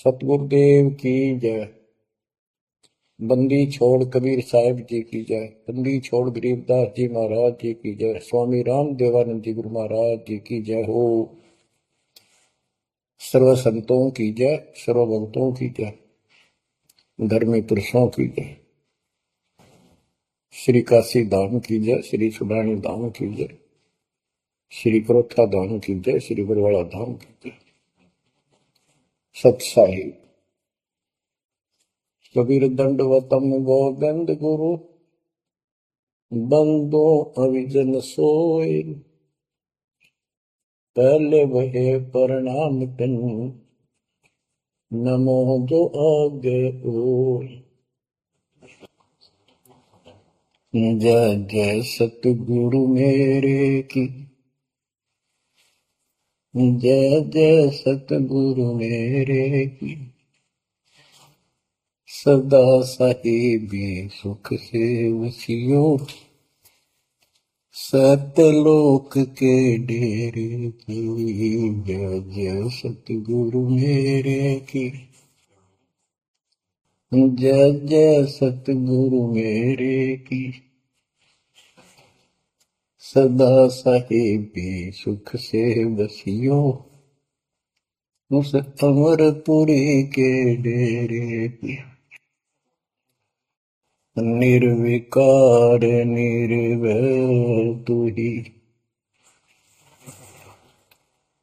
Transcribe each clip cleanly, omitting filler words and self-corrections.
सतगुरुदेव की जय। बंदी छोड़ कबीर साहिब जी की जय। बंदी छोड़ गरीबदास जी महाराज जी की जय। स्वामी राम देवानंद जी गुरु महाराज जी की जय हो। सर्व संतों की जय, सर्व भक्तों की जय, धर्मी पुरुषों की जय। श्री काशी धाम की जय, श्री सुडानी धाम की जय, श्री क्रोथा धाम की जय, श्री बरवाड़ा धाम की जय। सत्साही कबीर दंडवतम गोविंद गुरु, बंदो अविजन सोए। पहले वहे प्रणाम तिन, नमो जो आगे ओय। जय जय सतगुरु मेरे की, जय जय सतगुरु मेरे की। सदा साहिबी सुख से वसियो, सतलोक के डेरे की। जय जय सतगुरु मेरे की, जय जय सतगुरु मेरे की। सदा साहिबी सुख से बसियो, उस अमरपुरी के डेरे की। निर्विकार निर्भय तू ही,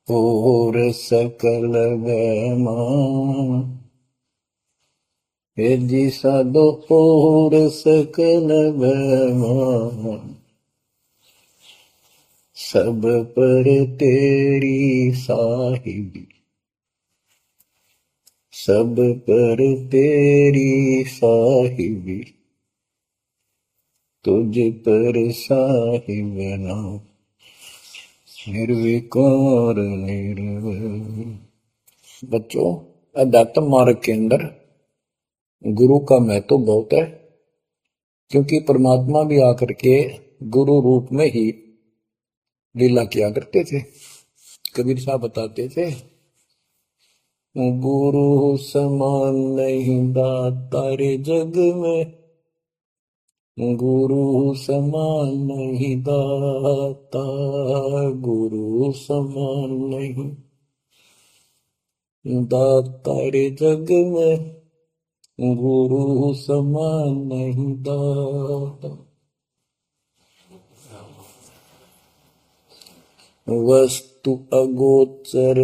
और सकल वैमा। हे जी साधो और सकल वैमा, सब पर तेरी साहिबी, सब पर तेरी साहिबी। तुझ पर साहिब नाम, निर्विकार निर्भय। बच्चों, अध्यात्म मार्ग के अंदर गुरु का महत्व बहुत है, क्योंकि परमात्मा भी आकर के गुरु रूप में ही लीला किया करते थे। कबीर साहब बताते थे, गुरु समान नहीं दाता रे जग में, गुरु समान नहीं दाता, गुरु समान नहीं दाता रे जग में, गुरु समान नहीं दाता। वस्तु अगोचर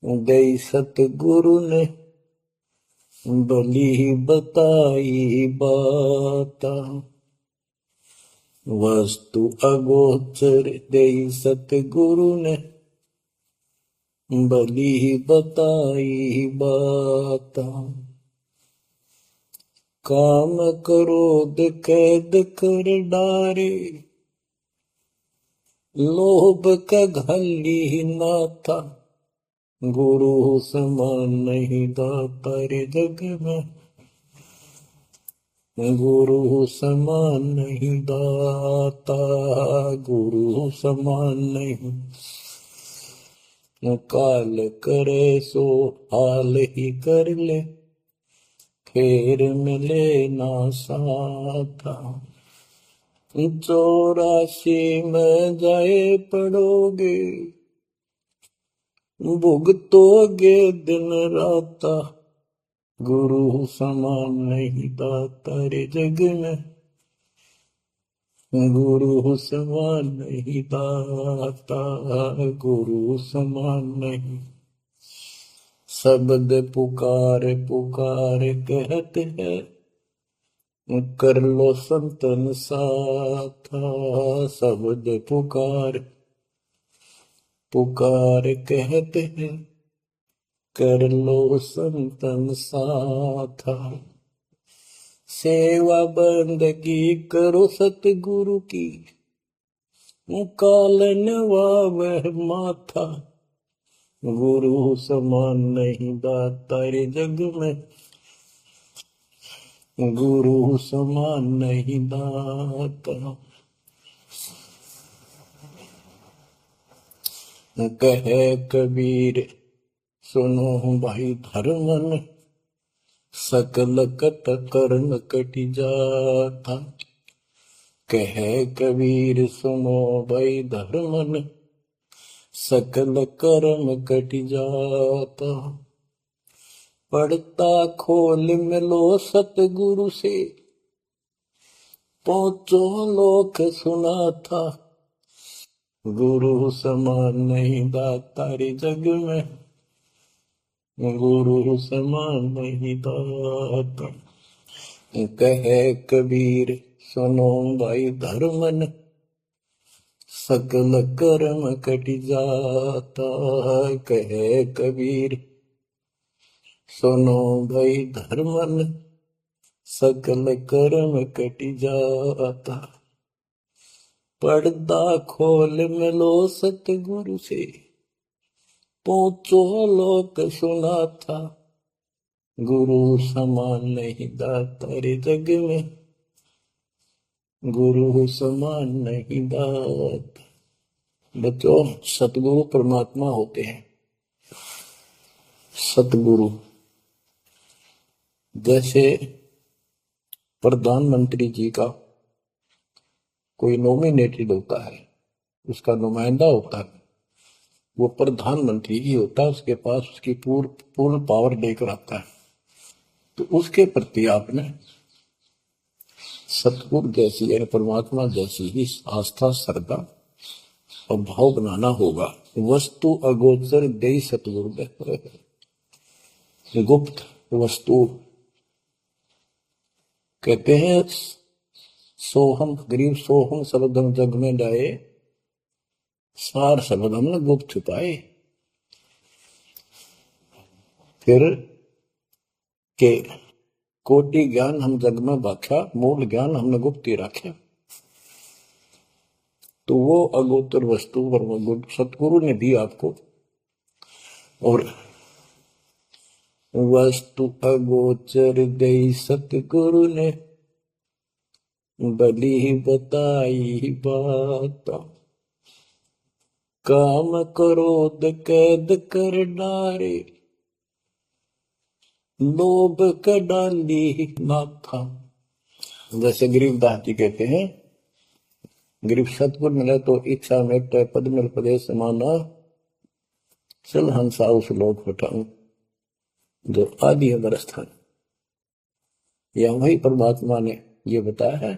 गई सतगुरु ने, भली बताई बाता। वस्तु अगोचर गई सतगुरु ने, भली बताई बाता। काम क्रोध कैद कर डारे, लोभ का घली ना था, गुरु समान नहीं दाता रे जग में, गुरु समान नहीं दाता, गुरु समान नहीं। काल करे सो हाल ही कर ले, फिर मिले ना साथा। 84 में जाए पड़ोगे, भुगतोगे दिन राता, गुरु समान नहीं दाता रे जग में, गुरु समान नहीं दाता, गुरु समान नहीं। शब्द पुकार पुकार कहते हैं, कर लो संतन साथा। शब्द पुकार पुकार कहते हैं, कर लो संतन साथा। सेवा बंदगी करो सतगुरु की, कालन वह माथा, गुरु समान नहीं दाता रे जग में, गुरु समान नहीं दाता। कहे कबीर सुनो भाई धर्मन, सकल कत कर्म कटि जाता। कहे कबीर सुनो भाई धर्मन, सकल कर्म कटि जाता। पढ़ता खोल मिलो सतगुरु से, पहुंचो लोक सुना था। गुरु समान नहीं दाता रे जग में, गुरु समान नहीं दाता। कहे कबीर सुनो भाई धर्मन, सकल कर्म कटि जाता। कहे कबीर सुनो भाई धर्मन, सकल कर्म कटि जाता। पर्दा खोल मिलो सतगुरु से, पहुंचो लोक सुना था। गुरु समान नहीं दाता रे जग में, गुरु समान नहीं दाता। बच्चों, सतगुरु परमात्मा होते हैं। सतगुरु जैसे प्रधानमंत्री जी का कोई नॉमिनेटेड होता है, उसका नुमाइंदा होता है, वो प्रधानमंत्री ही होता है, उसके पास उसकी पूर्ण पावर लेकर आता है। तो उसके प्रति आपने सतगुरु जैसी यानी परमात्मा जैसी ही आस्था, श्रद्धा और भाव बनाना होगा। वस्तु अगोचर दे सतगुरु, गुप्त वस्तु कहते हैं। सोहम गरीब सोहम शब्दम जग में जाए, सार शब्द हमने गुप्त छुपाए। फिर के कोटि ज्ञान हम जग में बाख्या, मूल ज्ञान हमने गुप्त ही रखा। तो वो अगोचर वस्तु सतगुरु ने दी आपको। और वस्तु अगोचर दे सतगुरु ने, बली बताई बात। काम क्रोध कैद कर डारे, लोभ का डाली नाथा। जैसे गरीबदास जी कहते हैं, गरीब सतगुरु मिले तो इच्छा मेटे, पद मिल पदे समाना, चल हंसा उस लोक उठाऊं जो आदि अगर स्थान। या वही परमात्मा ने ये बताया है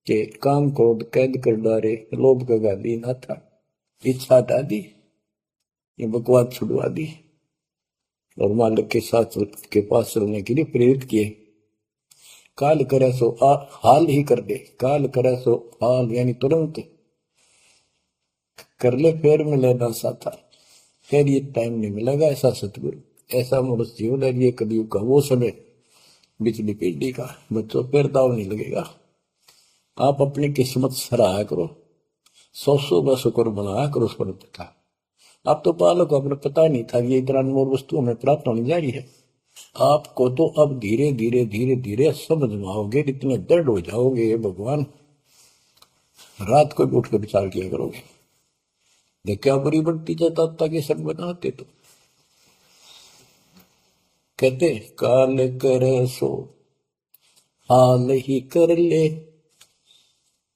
कि काम क्रोध कैद कर डारे, लोभ का गाली ना था, इच्छा हटा दी, ये बकवास छुड़वा दी और मालिक के साथ के पास चलने के लिए प्रेरित किए। काल करे सो हाल ही कर दे, काल करे सो हाल यानी तुरंत कर ले, फिर मिले ना साथा, फिर ये टाइम नहीं मिलेगा। ऐसा सतगुरु, ऐसा मनुष्य जीवन है। ये कलयुग का वो समय, बिजली पीढ़ी का। बच्चों, फिर दाव नहीं लगेगा। आप अपनी किस्मत सराहा करो, 100 शुक्र बनाया करो उस पर का। आप तो बालक को अपने पता नहीं था ये इतना अनमोल वस्तु हमें प्राप्त होने जा रही है। आपको तो अब धीरे धीरे धीरे धीरे समझ में आओगे, इतने दृढ़ हो जाओगे भगवान, रात को भी उठ कर विचार किया करोगे। क्या बुरी बढ़ती जाता ताकि सब बनाते। तो कहते काल करे सो हाल ही कर ले,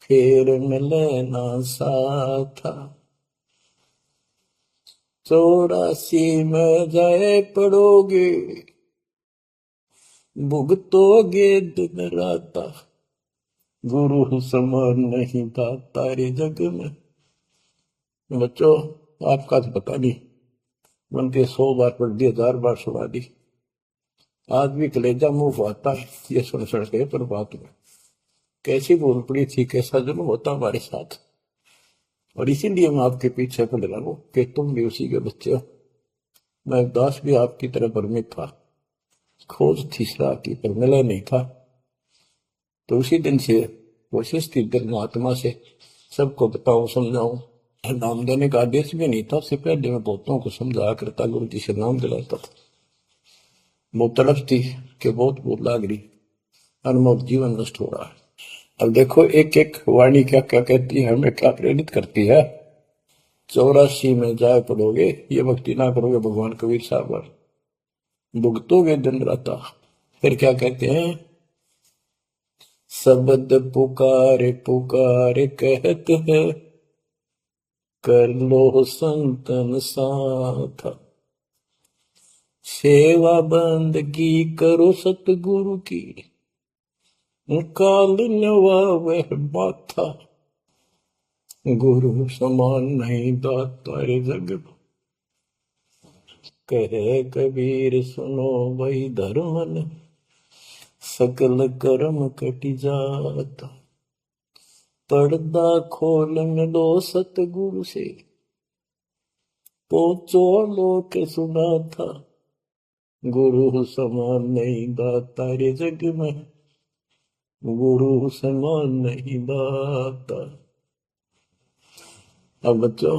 फिर मिले ना साथा। 84 में जाए पड़ोगे, भुगतोगे दिन राता। गुरु समान नहीं दाता रे जग में। बच्चों, आपका तो पता नहीं, बनते 100 बार पढ़ दी, 1000 बार सुना दी, आज भी कलेजा मुंह आता है ये सुन के। पर बात में कैसी बोल पड़ी थी, कैसा जुल्म होता हमारे साथ। और इसीलिए मैं आपके पीछे पड़ रहा हूं कि तुम भी उसी के बच्चे हो। मैं दास भी आपकी तरह भ्रमित था, खोज थी सलाह की पर मिला नहीं था। तो उसी दिन से कोशिश थी धर्मात्मा से सबको बताऊं, समझाऊं। नाम देने का आदेश भी नहीं था, उससे पहले मैं बहुतों को समझाया करता, गुरु जी से नाम दिलाता था। बहुत तड़प थी कि बहुत बहुत लाग रही, अनमोल जीवन नष्ट हो रहा है। अब देखो एक एक वाणी क्या क्या कहती है, हमें क्या प्रेरित करती है। 84 में जाए पड़ोगे, ये भक्ति ना करोगे भगवान कबीर साहब पर, भुगतोगे दिन राता। फिर क्या कहते हैं, शब्द पुकार पुकार कहत है, कर लो संतन साथ, सेवा बंदगी करो सतगुरु की, काल नवावे माथा, गुरु समान नहीं दाता रे जग, कहे कबीर सुनो वही धर्मन, सकल कर्म कटि जाता, पर्दा खोल मिलो सतगुरु से, पहुंचो लोक सुना था, गुरु समान नहीं दाता रे जग में, गुरु समान नहीं दाता। अब बच्चों,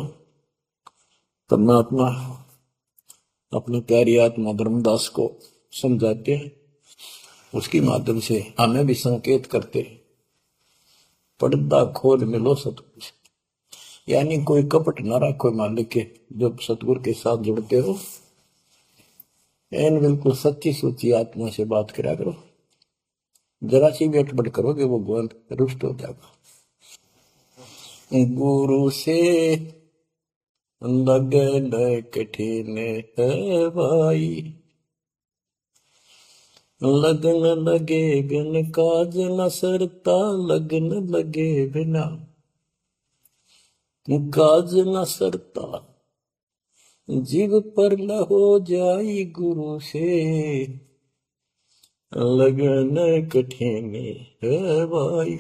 परमात्मा अपनी प्यारी आत्मा धर्मदास को समझाते हैं, उसके माध्यम से हमें भी संकेत करते हैं, पर्दा खोल मिलो सतगुरु से, यानी कोई कपट ना रखो मालिक के, जब सतगुरु के साथ जुड़ते हो एन बिल्कुल सच्ची सोची आत्मा से बात करा करो, जरा सी भी अटपट करोगे वो भगवान रुष्ट हो जाएगा। गुरु से लगन कठिन है भाई, लगन लगे बिन काज न सरता, लगन लगे बिना काज न सरता, जीव पर हो जाई गुरु से, लगन कठिन है भाई।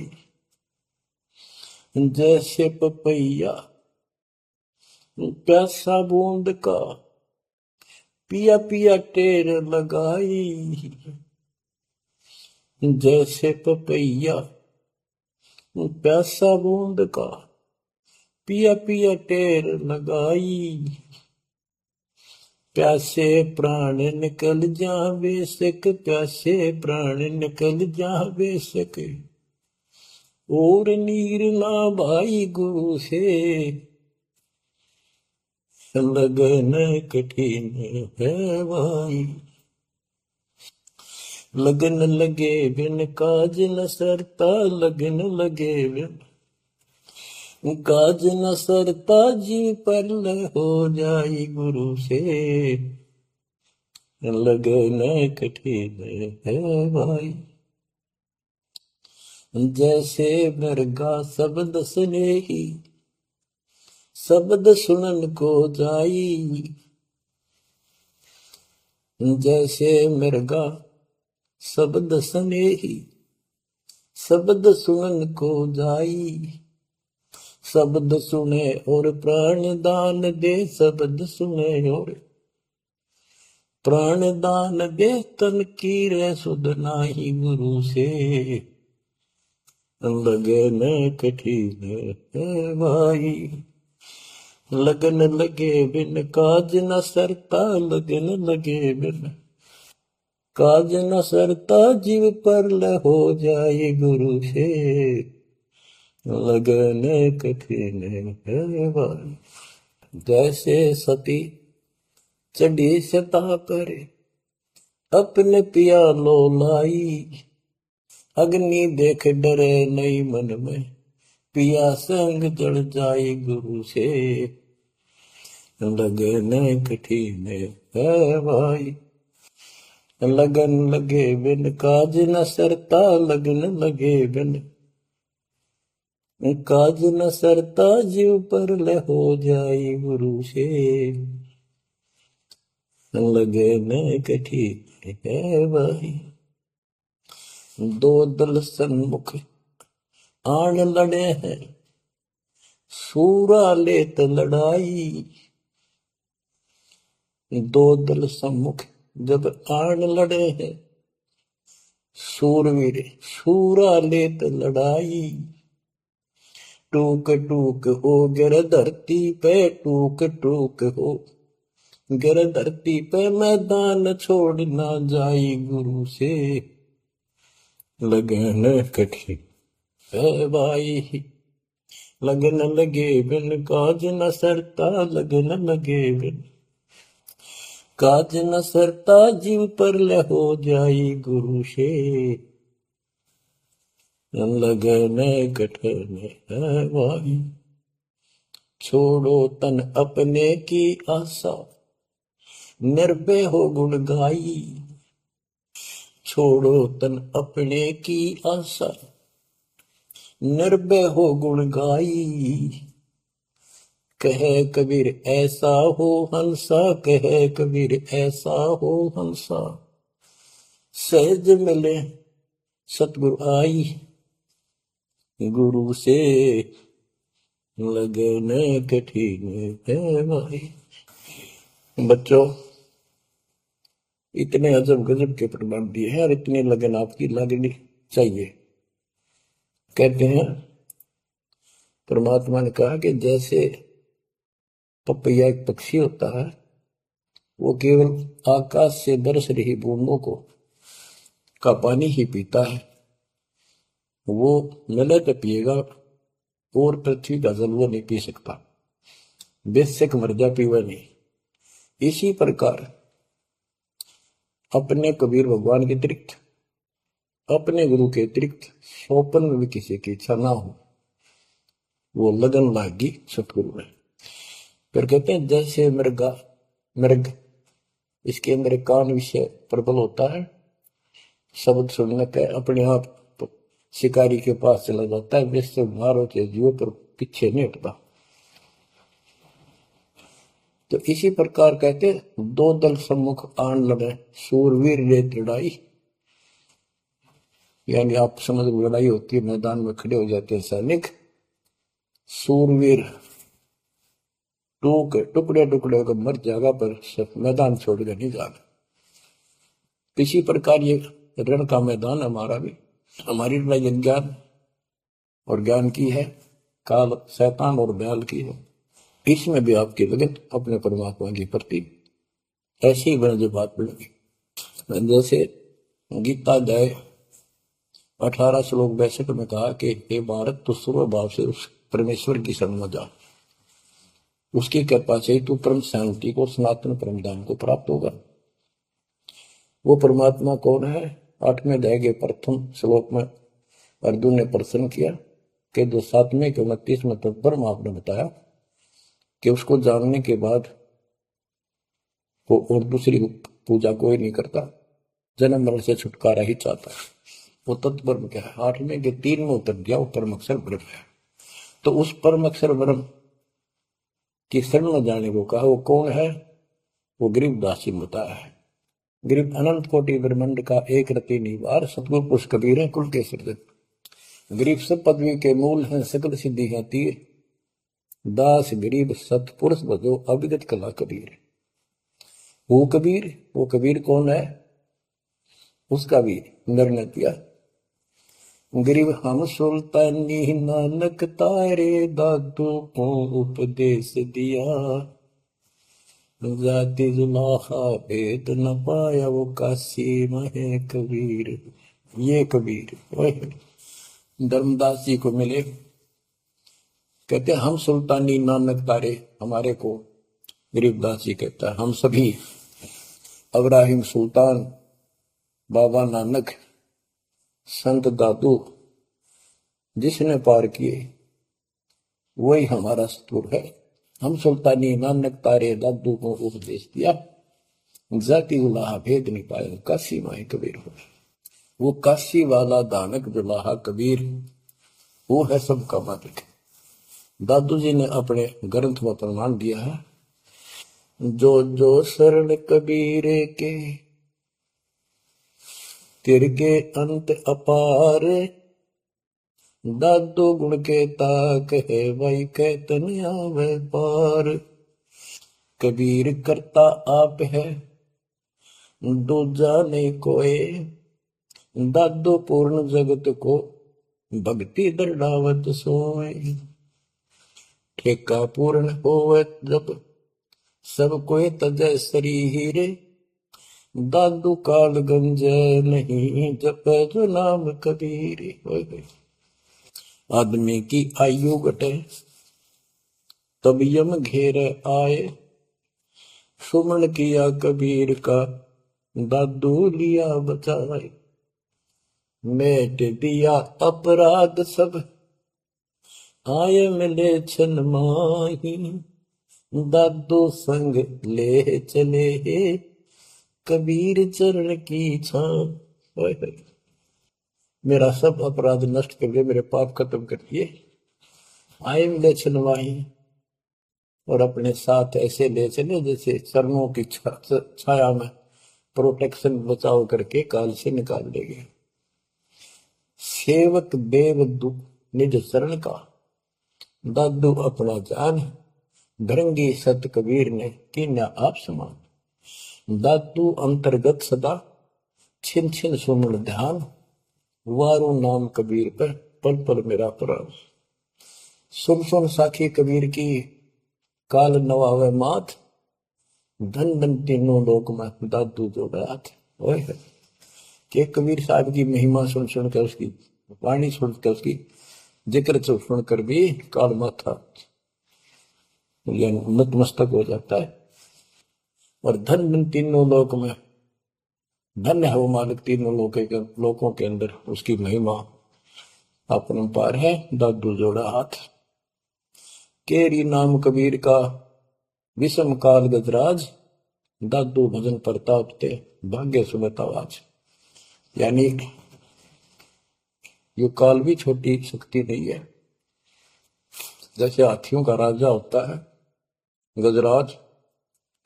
जैसे पपैया प्यासा बूंद का, पिया पिया टेर लगाई, जैसे पपैया प्यासा बूंद का, पिया पिया टेर लगाई, प्यासे प्राण निकल जा बेशक, प्यासे प्राण निकल जा बेशक, और नीर ना भाई गुरु से, लगन कठिन है भाई। लगन लगे बिन काज न सरता, लगन लगे बिन काज न सरता, जी पर हो जाई गुरु से, लगन कठिन है भाई। जैसे मृगा शब्द सुने ही, शब्द सुनन को जाई, जैसे मृगा शब्द सुने ही, शब्द सुनन को जाई, शब्द सुने और प्राण दान दे, शब्द सुने और प्राण दान दे, तन की रे सुध नाही गुरु से, लगन कठिन है भाई। लगन लगे बिन काज न सरता, लगन लगे बिन काज न सरता, जीव पर हो जाए गुरु से, लगन कठिन है भाई। जैसे सती चढ़ी सता पर, अपने पिया लो लाई, अग्नि देख डरे नहीं मन में, पिया संग जड़ जाए गुरु से, लगन कठिन है भाई। लगन लगे बिन काज न सरता, लगन लगे बिन काज न सरता, जीव पर हो जाए गुरु से, लगन कठिन है भाई। दो दल सन्मुख आन लड़े हैं, सूरा लेत लड़ाई, दो दल सम्मुख जब आन लड़े हैं, सूरवीर सूरा लेत लड़ाई, टूक टूक हो गिर धरती पे, टूक टूक हो गिर धरती पे, मैदान छोड़ ना जाई गुरु से, लगन कठिन है भाई। लगन लगे बिन काज न सरता, लगन लगे बिन काज न सरता, जीव पर ले हो जाई गुरु से, लगन कठन है भाई। छोड़ो तन अपने की आशा, निर्भय हो गुण गाई। छोड़ो तन अपने की आशा, निर्भय हो गुण गाई। कहे कबीर ऐसा हो हंसा, कहे कबीर ऐसा हो हंसा, सहज मिले सतगुरु आई। गुरु से लगन कठिन है भाई। बच्चों, इतने अजब गजब के प्रमाण दिए हैं और इतनी लगन आपकी लगनी चाहिए। कहते हैं परमात्मा ने कहा कि जैसे पपैया एक पक्षी होता है, वो केवल आकाश से बरस रही बूंदों को का पानी ही पीता है, वो मिले तो पिएगा, और पृथ्वी का जल वो नहीं पी सकता, बेशक मर जा पीवा नहीं। इसी प्रकार अपने कबीर भगवान के अतिरिक्त, अपने गुरु के अतिरिक्त सोपन में भी किसी की इच्छा ना हो, वो लगन लागी सतगुरु में। फिर कहते हैं जैसे मृग इसके अंदर कान विषय प्रबल होता है, शब्द सुनने के अपने आप शिकारी के पास चला जाता है, वैसे मारो के जीव पर पीछे नहीं हटता। तो इसी प्रकार कहते दो दल सम्मुख आन लगे, सूरवीर रे लड़ाई। यानी आप समझ लड़ाई होती है, मैदान में खड़े हो जाते हैं सैनिक, सूरवीर टुकड़े टुकड़े होकर मर जाएगा, पर मैदान छोड़कर नहीं जाएगा। इसी प्रकार ये रण का मैदान हमारा भी, हमारी लड़ाई ज्ञान और ज्ञान की है, काल शैतान और बैल की है। इसमें भी आपकी लगन अपने परमात्मा की प्रति ऐसी ही बने जो बात बढ़ेगी। जैसे गीता अध्याय 18 श्लोक 62 में कहा कि हे भारत, तू सर्व भाव से उस परमेश्वर की शरण में जा, उसकी कृपा से तू परम शांति को, सनातन परम धाम को प्राप्त होगा। वो परमात्मा कौन है? 8वें अध्याय के प्रथम श्लोक में अर्जुन ने प्रश्न किया कि जो 7वें के 29 में ब्रह्म आपने बताया कि उसको जानने के बाद वो और दूसरी पूजा कोई नहीं करता, जन्म मरण से छुटकारा ही चाहता है। वो तत्ब्रह्म क्या है? 8वें के 3 में उत्तर दिया, वो परम अक्षर ब्रह्म है। तो उस परम अक्षर ब्रह्म की शरण में जाने को कहा। वो कौन है? वो गरीबदास जी बताया है। गरीब अनंत कोटि ब्रह्मांड का एक रति निवार, सतगुरु पुरुष कबीर है कुल के सृजन। गरीब सब पदवी के मूल हैं, सकल सिद्धि है तीर, दास गरीब सतपुरुष बजो अविगत कला कबीर। वो कबीर कौन है? उसका भी निर्णय किया। गरीब हम सुल्तानी नानक तारे, दादू को उपदेश दिया, जाति जुलाहा भेद न पाया, वो काशी में कबीर। ये कबीर धर्मदास जी को मिले, कहते हम सुल्तानी नानक तारे, हमारे को गरीबदास जी कहता है हम सभी अब्राहिम सुल्तान, बाबा नानक, संत दादू जिसने पार किए वही हमारा सतगुरु है। हम सुल्तानी नानक तारे, दादू को उपदेश दिया, जाति उलाहा भेद नहीं पाया, काशी माए कबीर हो। वो काशी वाला दानक दुलाहा कबीर, वो है सबका मालिक। दादू जी ने अपने ग्रंथ में प्रमाण दिया है, जो जो शरण कबीर के तिरके अंत अपार, दादू गुण के ताक है भाई कहतन आवे पार। कबीर करता आप है दूजा नहीं कोई, दादू पूर्ण जगत को भक्ति दर्डावत सोए। ठेका पूर्ण होवे जब सब कोई तजय शरीर, दादू काल गंज नहीं जप जो नाम कबीर। आदमी की आयु घटे, तब यम घेरे आए। सुमन किया कबीर का, दादू लिया बचाए। मेट दिया अपराध सब, आए मिले छन माही। दादू संग ले चले, कबीर चरण की छां। मेरा सब अपराध नष्ट कर दिए, मेरे पाप खत्म कर दिए। आए मिले छन माही, और अपने साथ ऐसे ले चले जैसे चरणों की छाया में प्रोटेक्शन बचाव करके काल से निकाल देंगे। सेवक देव निज शरण का, दादू अपना जान। भृंगी सत कबीर ने कीन्या आप समान। दादू अंतर्गत सदा, छिन छिन सुमन ध्यान। वारू नाम कबीर पर, पल पल मेरा प्राण। सुन सुन साखी कबीर की, काल नवावे मात। धन धन तीनों लोक में, दादू जो रात। के कबीर साहब की महिमा सुन सुनकर, उसकी वाणी सुनकर, उसकी जिक्र सुनकर भी काल माथा नतमस्तक हो जाता है। और धन धन तीनों लोक में, धन्य है वो मालिक तीनों लोकों के अंदर, उसकी महिमा अपरंपार है। दादू जोड़ा हाथ। केरी नाम कबीर का, विषम काल गजराज। दादू भजन प्रताप ते, भाग्य सुमत आवाज। यानी ये काल भी छोटी शक्ति नहीं है। जैसे हाथियों का राजा होता है गजराज,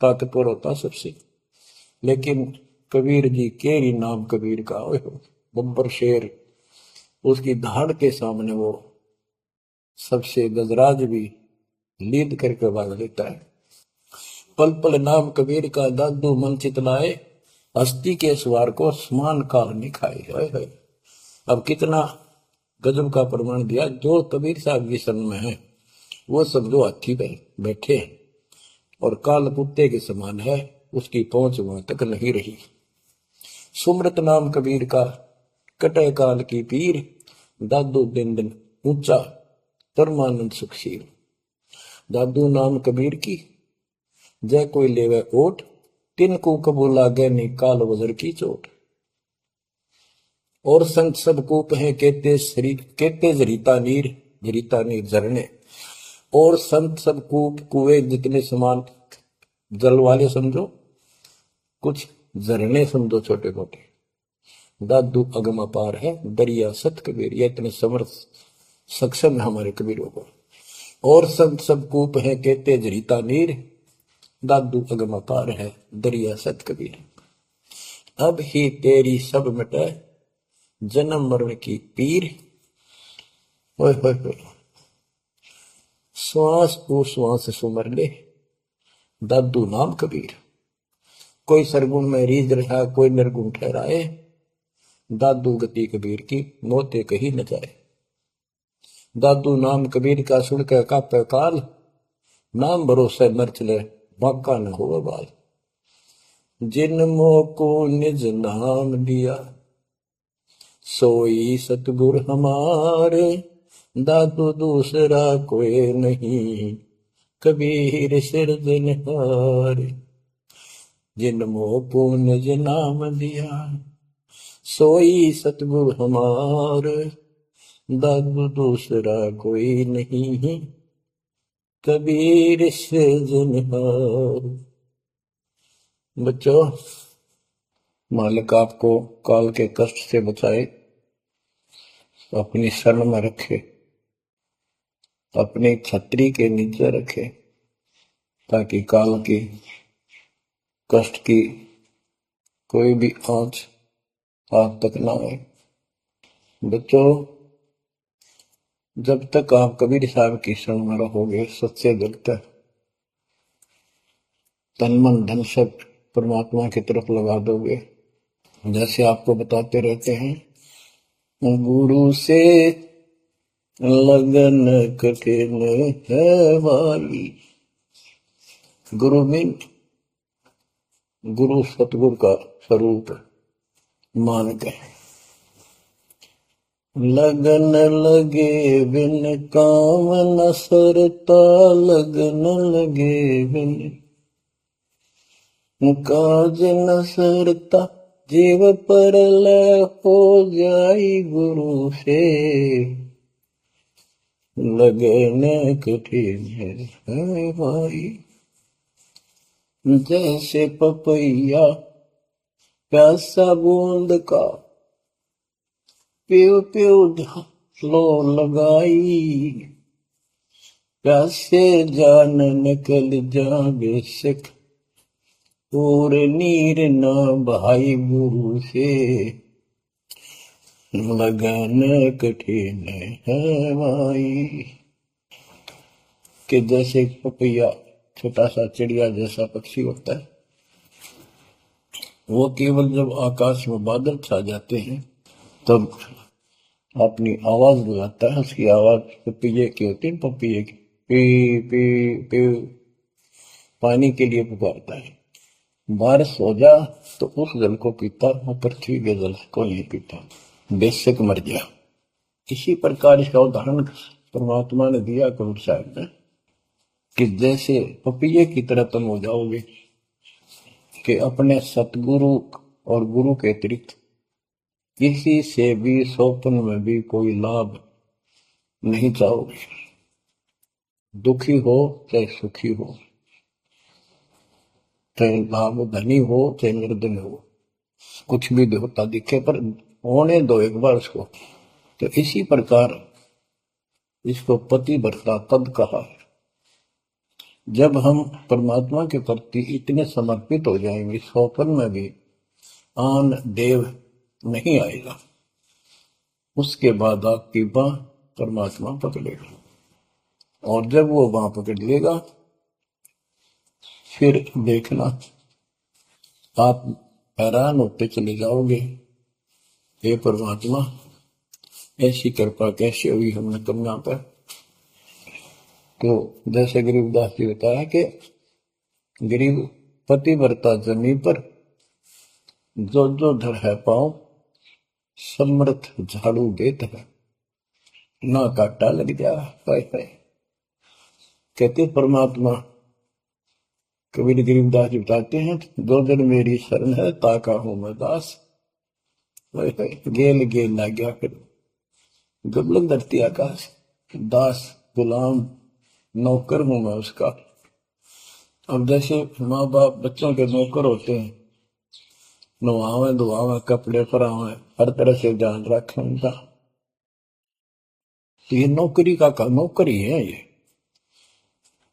ताकतवर होता सबसे, लेकिन कबीर जी, केरी नाम कबीर का, बब्बर शेर, उसकी धाड़ के सामने वो सबसे गजराज भी लीद करके भाग लेता है। पल पल नाम कबीर का, दादू मन चितलाए। हस्ती के सवार को समान काल निखाए। अब कितना गजब का प्रमाण दिया। जो कबीर साहब की शरण में है वो समझो हाथी पे बैठे, और काल कुत्ते के समान है, उसकी पहुंच वहां तक नहीं रही। सुमरत नाम कबीर का, कटे काल की पीर। दादू दिन दिन ऊंचा, परमानंद सुखशील। दादू नाम कबीर की, जय कोई लेवे ओट। तिनको कबू लागे नी काल वजर की चोट। और संत सब कूप है, कहते जरीता नीर झरने। और संत सब कूप, कुएं जितने समान जल वाले समझो, कुछ झरने समझो छोटे मोटे। दादू अगम अपार है, दरिया सत कबीर। ये इतने समर्थ सक्षम है हमारे कबीरों को। और संत सब कूप है, कहते जरीता नीर। दादू अगम अपार है, दरिया सत कबीर। अब ही तेरी सब मिटे, जन्म मरण की पीर। ओए होए होए, श्वास को श्वास सुमर ले, दादू नाम कबीर। कोई सरगुण में रीझ रहा, कोई निर्गुण ठहराए। दादू गति कबीर की, मोते कही न जाए। दादू नाम कबीर का, सुन के कापे काल। नाम भरोसे नर चले, बांका न हो बाल। जिन मोह को निज नाम दिया, सोई सतगुर हमारे। दादू दूसरा कोई नहीं, कबीर सिरजनहार। जिन मोह को निज नाम दिया, सोई सतगुर हमार। दादू दूसरा कोई नहीं, कबीर सिरजनहार। बच्चों, मालिक आपको काल के कष्ट से बचाए, अपनी शरण में रखे, अपनी छतरी के नीचे रखे, ताकि काल की कष्ट की कोई भी आंच आप तक ना आए। बच्चों, जब तक आप कबीर साहब की शरण में रहोगे, सच्चे दिल तक तन मन धन सब परमात्मा की तरफ लगा दोगे। जैसे आपको बताते रहते हैं, गुरु से लगन कठिन है भाई। गुरु मीन गुरु सतगुरु का स्वरूप मान के, लगन लगे बिन काम न सरता, लगन लगे बिन काज न सरता, जीव पर लय हो जाई गुरु से, लगन कठिन है भाई। जैसे पपैया प्यासा बूंद का, प्यू प्यू लो लगाई, प्यासे जान निकल जावे सिख, और नीर न भाई गुरु से, लगन कठिन है भाई। कि जैसे पपैया छोटा सा चिड़िया जैसा पक्षी होता है, वो केवल जब आकाश में बादल छा जाते हैं तब अपनी आवाज लगाता है। उसकी आवाज पपैये की होती है, पपैये की पी पी पी, पानी के लिए पुकारता है। बारिश हो जा तो उस जल को पीता, वो पृथ्वी के जल को नहीं पीता, बेशक मर गया। इसी प्रकार इसका उदाहरण परमात्मा ने दिया कबीर साहब ने, कि जैसे पपैये की तरह तुम हो जाओगे कि अपने सतगुरु और गुरु के अतिरिक्त किसी से भी स्वप्न में भी कोई लाभ नहीं चाहोगे। दुखी हो चाहे सुखी हो, चाहे लाभ धनी हो चाहे निर्धन हो, कुछ भी होता दिखे पर होने दो एक बार उसको। तो इसी प्रकार इसको पतिव्रता पद कहा है। जब हम परमात्मा के प्रति इतने समर्पित हो जाएंगे, स्वप्न में भी आन देव नहीं आएगा, उसके बाद आपकी बाह परमात्मा पकड़ेगा। और जब वो बाह पकड़ लेगा, फिर देखना आप हैरान होते चले जाओगे, हे परमात्मा ऐसी कृपा कैसे हुई हमने तुम यहाँ पर। तो जैसे गरीबदास जी बताया कि गरीब पतिव्रता जमी पर, जो जो धर है पाओ, समर्थ झाड़ू देत है, ना काटा लग जा पाए पाए। कहते परमात्मा कबीर गरीबदास जी बताते हैं, दो दिन मेरी शरण है ताका हूं मैं दास, गेल गेल ना गया फिर गबलक धरती आकाश, दास गुलाम नौकर हूं मैं उसका। अब जैसे माँ बाप बच्चों के नौकर होते हैं, नवावे धुआवे कपड़े परावे हर तरह से ध्यान रखें उनका, तो ये नौकरी का नौकरी है ये।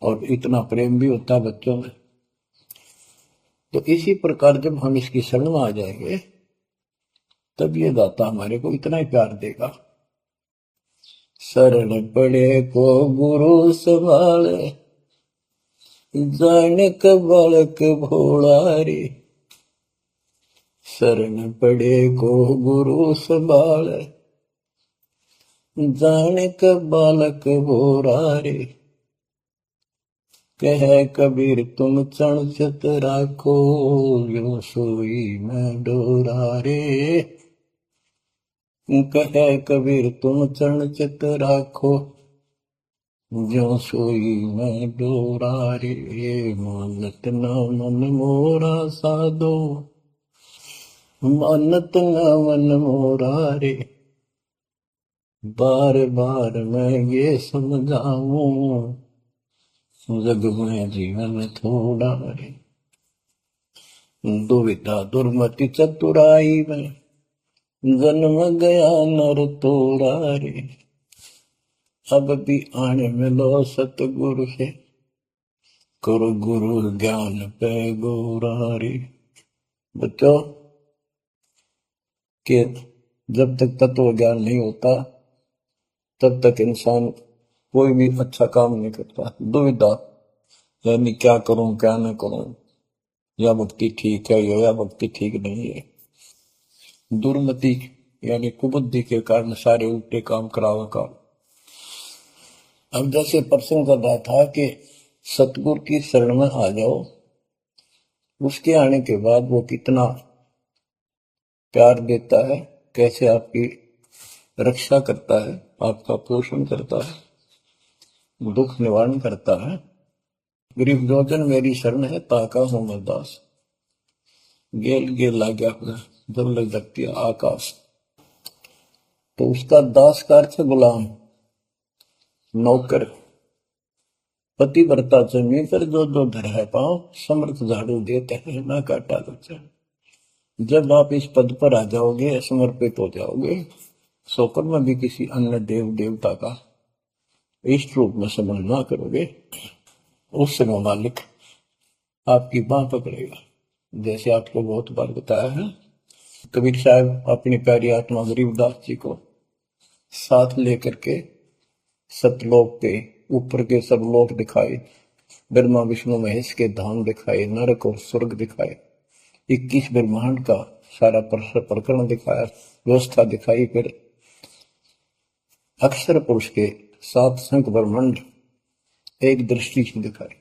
और इतना प्रेम भी होता है बच्चों में। तो इसी प्रकार जब हम इसकी शरण में आ जाएंगे, तब ये दाता हमारे को इतना ही प्यार देगा। शरण पड़े को गुरु संभाले, जाने का बालक भोला रे, शरण पड़े को गुरु संभाले, जाने का बालक भोला रे। कह कबीर तुम चण चित राखो, यो सोई मैं डोरा रे। कह कबीर तुम चरण चित राखो, जो सोई मैं डोरा रे। मानत न मन मोरा साधो, मानत न मन मोरा रे। बार बार मैं ये समझाऊं, जग में जीवन थोड़ा रे। दुविधा दुर्मति चतुराई में, जन्म गया नर तोड़ा रे। अब भी आने मिलो सतगुरु से, करो गुरु ज्ञान पे गोरा रे। बच्चों कि जब तक तत्व ज्ञान नहीं होता, तब तक इंसान कोई भी अच्छा काम नहीं करता। दुविधा यानी क्या करूं क्या न करूं, या भक्ति ठीक है या भक्ति ठीक नहीं है। दुर्मति यानी कुबुद्धि के कारण सारे उल्टे काम करावा का। अब जैसे प्रसंग कर रहा था कि सतगुरु की शरण में आ जाओ, उसके आने के बाद वो कितना प्यार देता है, कैसे आपकी रक्षा करता है, आपका पोषण करता है, दुख निवारण करता है। गरीब जोजन मेरी शरण है, ताका हूं मैं दास। गेल गेल लाग्या हुआ जब लग सकती है आकाश। तो उसका दास का अर्थ है गुलाम, नौकर। पतिव्रता जमी पर जो जो धर है पांव, समर्थ झाड़ू देते हैं ना काटा बच्चा। जब आप इस पद पर आ जाओगे, समर्पित हो जाओगे, सोकर में भी किसी अन्य देव देवता का इष्ट रूप में समझना करोगे, उस समय मालिक आपकी बांह पकड़ेगा। जैसे आपको बहुत बार बताया है, कबीर साहब अपनी प्यारी आत्मा गरीबदास जी को साथ लेकर के सतलोक के ऊपर के सब लोक दिखाए, ब्रह्मा विष्णु महेश के धाम दिखाए, नरक और स्वर्ग दिखाए, 21 ब्रह्मांड का सारा प्रकरण दिखाया, व्यवस्था दिखाई। फिर अक्षर पुरुष के 7 संख ब्रह्मांड एक दृष्टि से दिखाए।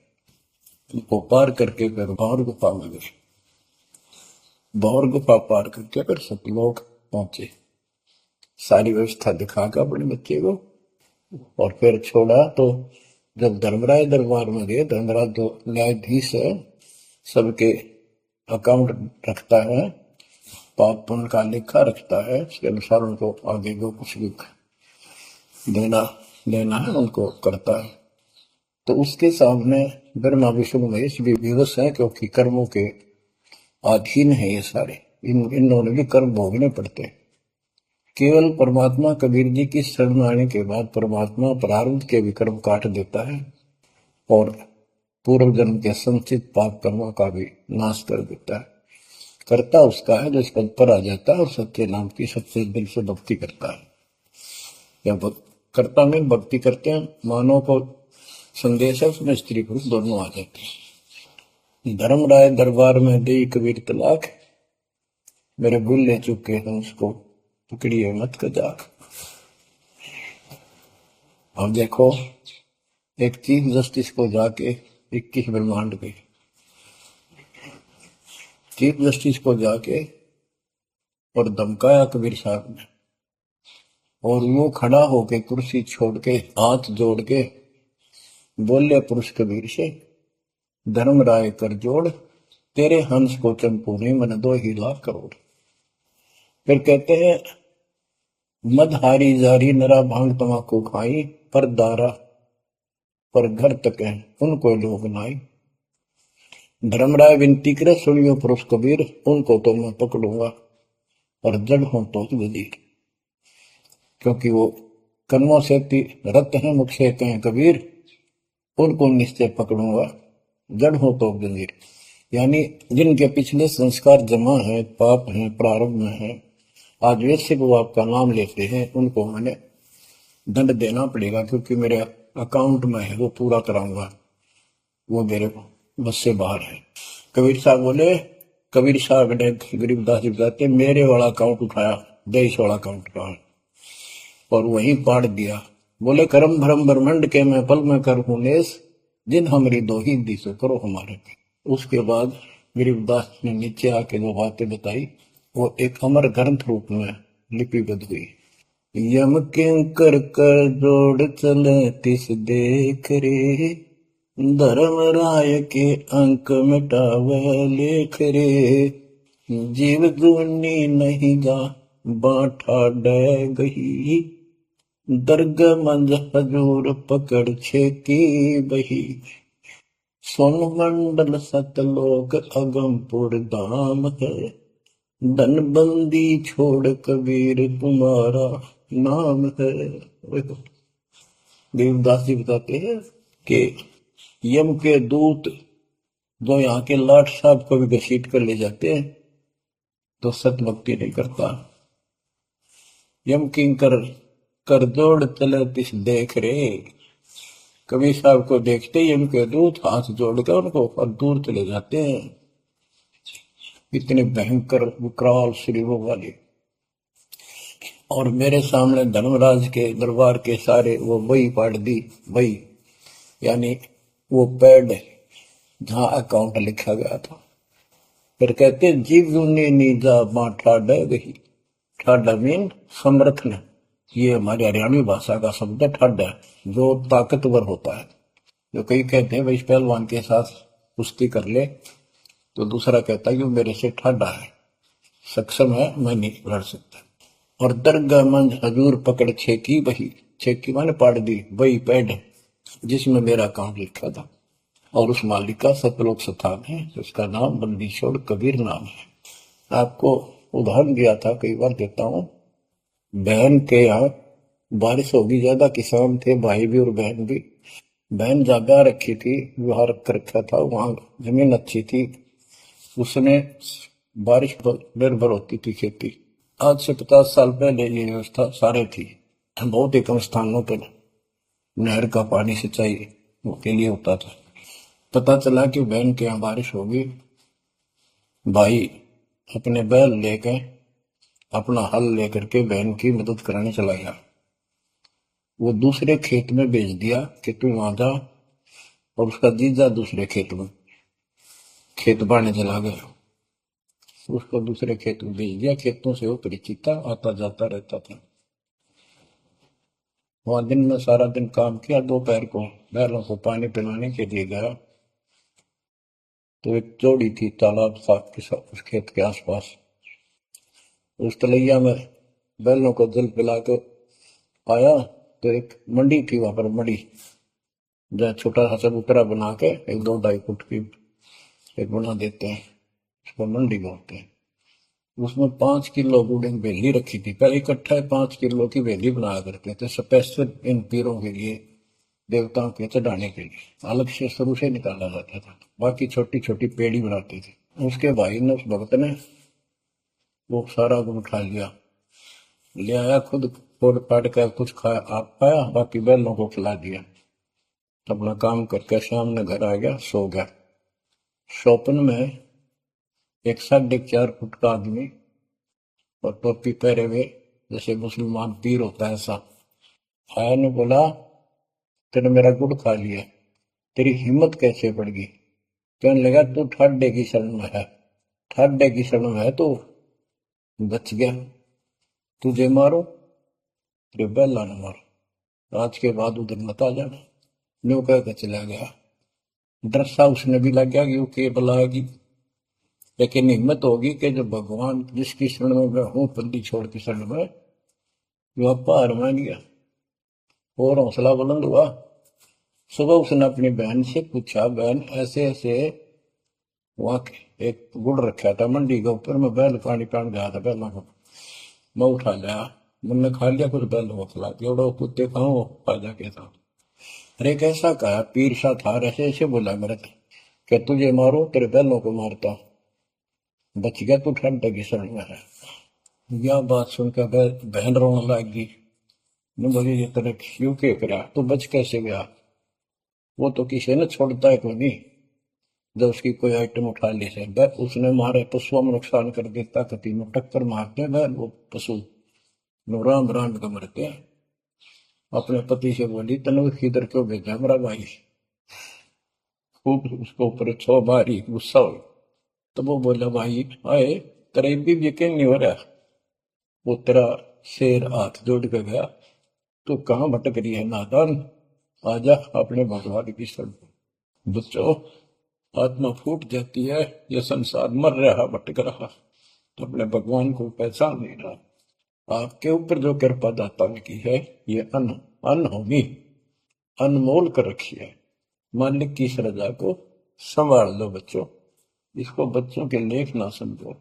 उनको पार करके फिर भौर गुफा में गए, भौर गुफा पार करके फिर सतलोक पहुंचे। सारी व्यवस्था दिखाकर अपने बच्चे को और फिर छोड़ा। तो जब धर्मराज दरबार में गए, धर्मराज जो न्यायाधीश है, सबके अकाउंट रखता है, पाप पुण्य का लेखा रखता है, उसके अनुसार उनको आगे जो कुछ भी देना है उनको करता है। तो उसके सामने ब्रह्मा विष्णु महेश भी विवश है, क्योंकि कर्मों के अधीन है ये सारे, इन्होंने भी कर्म भोगने पड़ते। केवल परमात्मा कबीर जी की शरण आने के बाद परमात्मा प्रारब्ध के भी कर्म काट देता है और पूर्व जन्म के संचित पाप कर्मों का भी नाश कर देता है। करता उसका है जो इस पद पर आ जाता है और सच्चे नाम की सच्चे दिल से भक्ति करता है। या कर्ता में भक्ति करते हैं, मानव को संदेश है, उसमें स्त्री पुरुष दोनों आ जाते हैं। धर्मराय दरबार में दे कबीर तलाक, मेरे भूल ले चुके हैं उसको पकड़िए मत कजाक। अब देखो, एक चीफ जस्टिस को जाके 21 ब्रह्मांड के चीफ जस्टिस को जाके और धमकाया कबीर साहब ने, और वो खड़ा होके कुर्सी छोड़ के हाथ जोड़ के बोले पुरुष कबीर से, धर्मराय कर जोड़, तेरे हंस को चंपू ने मन 2 करोड़। फिर कहते हैं, मदहारी जारी नरा भांग तमाकू खाई, पर दारा पर घर तक है उनको लोग नाई। धर्मराय विनती करे, सुनियो पुरुष कबीर, उनको तो मैं पकड़ूंगा और जड़ हूं तो वजीर। क्योंकि वो कर्मों से रत है, मुख से कहें कबीर, उनको निश्चय पकड़ूंगा, जड़ हो तो वजीर। यानी जिनके पिछले संस्कार जमा है, पाप है, प्रारंभ में है, आज वैसे वो आपका नाम लेते हैं, उनको मैंने दंड देना पड़ेगा, क्योंकि मेरे अकाउंट में है, वो पूरा कराऊंगा, वो मेरे बस से बाहर है। कबीर साहब बोले, कबीर साहब ने गरीबदास जी बताते, मेरे वाला अकाउंट उठाया, देश वाला अकाउंट उठाया और वहीं पाड़ दिया। बोले, कर्म भरम ब्रह्मंड के मैं पल में कर हूं नेस, जिन हमारी दो ही दी सो करो हमारे। उसके बाद गरीबदास ने नीचे आके जो बातें बताई, वो एक अमर ग्रंथ रूप में लिपिबद्ध हुई। यम किंकर कर जोड़ चले तिस देख रे, धर्म राय के अंक मिटावे लेख रे, जीव जुनी नहीं जा बांटा डे गही, दर्ग मंज हजूर पकड़ छेकी बही। सोन मंडल सतलोक अगमपुर धाम है, धनबंदी छोड़ कबीर तुम्हारा नाम है। देवदास जी बताते हैं कि यम के दूत जो यहाँ के लाट साहब को भी घसीट कर ले जाते हैं तो सत भक्ति नहीं करता। यम किंकर कर जोड़ चले तिस देख रे, कबीर साहब को देखते ही यम के दूत हाथ जोड़कर उनको और दूर चले जाते हैं। इतने भयंकर विकराल शरीरों वाले। और मेरे सामने धर्मराज के दरबार के सारे वो वही पाड़ दी, वही यानी वो पैड जहां अकाउंट लिखा गया था। फिर कहते, जीव जुनी नीजा मां ठाडा गही, ठाडा मीन समर्थ ने, ये हमारी हरियाणवी भाषा का शब्द है ठड है, जो ताकतवर होता है। जो कई कहते हैं भाई इस पहलवान के साथ कुश्ती कर ले, तो दूसरा कहता है कि वो मेरे से ठाडा है, सक्षम है, मैं नहीं लड़ सकता। और दरगाह मंज हजूर पकड़ छेकी वही, छेकी मैंने पाड़ दी वही पैड जिसमें मेरा काम लिखा था। और उस मालिक का सतलोक स्थान है, उसका नाम बंदीशोर कबीर नाम है। आपको उदाहरण दिया था, कई बार देता हूँ। बहन के यहाँ बारिश होगी ज्यादा, किसान थे भाई भी और बहन भी। बहन जागा रखी थी, विवाह रख रखा था, वहां जमीन अच्छी थी, उसने बारिश पर निर्भर होती थी खेती। आज से 50 साल पहले ये व्यवस्था सारे थी। बहुत ही कम स्थानों पर नहर का पानी सिंचाई के लिए होता था। पता चला कि बहन के यहाँ बारिश होगी, भाई अपने बैल लेकर, अपना हल लेकर के बहन की मदद कराने चला गया। वो दूसरे खेत में भेज दिया कि तू वहां जा, और उसका जीजा दूसरे खेत में खेत बाने चला गया। उसको दूसरे खेत में भेज दिया, खेतों से वो परिचित था, आता जाता रहता था। वहां दिन में सारा दिन काम किया, दोपहर को बैलों को पानी पिलाने के लिए गया, तो एक चौड़ी थी तालाब साथ के साथ उस खेत के आसपास। उस तलैया में बैलों को जल पिला कर आया, तो एक मंडी थी, वहां पर मंडी, जहाँ छोटा सा चबूतरा बना के 1-2 ढाई फुट की एक बना देते हैं, उसको मंडी बोलते हैं। उसमें 5 किलो गुड़ की बेली रखी थी, पहले इकट्ठा 5 किलो की बेली बनाया करते थे स्पेशल इन पीरों के लिए, देवताओं के चढ़ाने के लिए, अलग से शुरू से निकाला जाता था। बाकी छोटी छोटी पेड़ी बनाते थे। उसके भाई ने, उस भक्त ने, वो सारा गुड़ उठा लिया, ले आया, खुद फोड़ फाड़ कर कुछ खाया, आप खाया, बाकी बैलों को खिला दिया। अपना काम करके शाम में घर आ गया, सो गया। स्वप्न में एक 4.5 फुट का आदमी और टोपी पहरे हुए, जैसे मुसलमान पीर होता है ऐसा, आया ने बोला, तेने मेरा गुड़ खा लिया, तेरी हिम्मत कैसे बढ़ गई? कहने लगा, तू ठाडे की शरण में है, ठाडे की शरण में है, तो बच गया, तुझे मारो, तेरे बेला न मारो, आज के बाद उधर मत आ जाना। न्यू कह के चला गया। डर सा उसने भी लग गया कि वो के बुलाएगी, लेकिन हिम्मत होगी कि जब भगवान जिसकी शरण में मैं हूं, बंदी छोड़ की शरण में, जो अप्पा हार मान गया और हौसला बुलंद हुआ। सुबह उसने अपनी बहन से पूछा, बहन ऐसे ऐसे, वहां एक गुड़ रखा था मंडी के ऊपर, मैं बैल पानी पान गया था, बैलों को मैं उठा लिया, मैंने खा लिया, कुछ बैलों को खिला दिया, और कुत्ते खाओ फायदा के था। अरे कैसा कहा, पीर सा था, ऐसे ऐसे बोला मेरे से कि तुझे मारो, तेरे बैलों को मारता, बच गया, तू ठंड की शरण में है। यह बात सुनकर बहन रोने लगी। बोली, ये तेरे क्यों के करा, तू बच कैसे गया? वो तो किसी ने छोड़ता है कोई नहीं, जब उसकी कोई आइटम उठा ली से उसने मारे पशुओं में नुकसान कर देता, कति में टक्कर मारते हैं वो पशु, राम राम का मरते हैं। अपने पति से बोली, तनु किधर क्यों भेजा मेरा भाई? खूब उसको ऊपर छो मारी, गुस्सा हो। तो वो बोला, भाई आए, तेरा भी यकीन नहीं हो रहा? वो तेरा शेर हाथ जोड़ के गया, तो कहाँ भटक रही है नादान, आजा अपने भगवान की शरण। बच्चों, आत्मा फूट जाती है, यह संसार मर रहा, भटक रहा, तो अपने भगवान को पहचान नहीं रहा। आपके ऊपर जो कृपा दाता ने की है, ये अनहोनी, अनमोल कर रखी है। मालिक की श्रद्धा को संभाल लो बच्चों, इसको बच्चों के लेख ना समझो।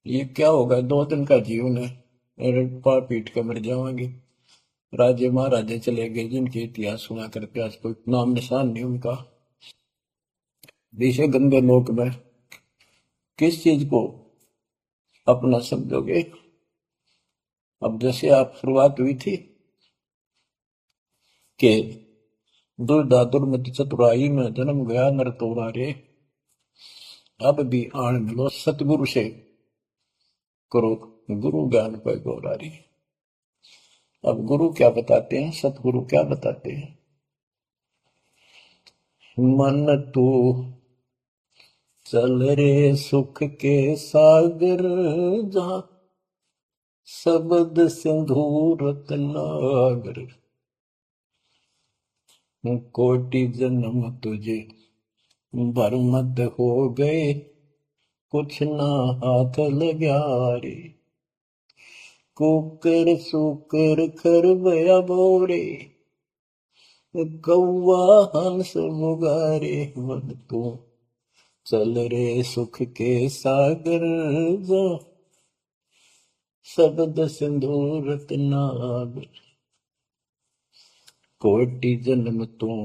ये क्या होगा, 2 दिन का जीवन है, पार पीट के मर जाओगे। राजे महाराजे चले गए, जिनके इतिहास सुना करके आज कोई नाम निशान नहीं उनका। इसे गंदे लोक में किस चीज को अपना समझोगे? अब जैसे आप शुरुआत हुई थी कि दुर्दादुर मत चतुराई में जन्म गया नर तोरा रे, अब भी आण मिलो सतगुरु से, करो गुरु ज्ञान पर गौरारी। अब गुरु क्या बताते हैं, सतगुरु क्या बताते हैं? मन तू चल रे सुख के सागर, जहां शब्द सिंधु रत्नागर, कोटि जन्म तुझे बरमद हो गए, कुछ ना हाथ लग्या रे। कुकर सुकर खरबया बोरे, कौआ हंस बुगारे। मन तू चल रे सुख के सागर, जा शब्द सिंधु रत्नागर। कोटि जन्म तू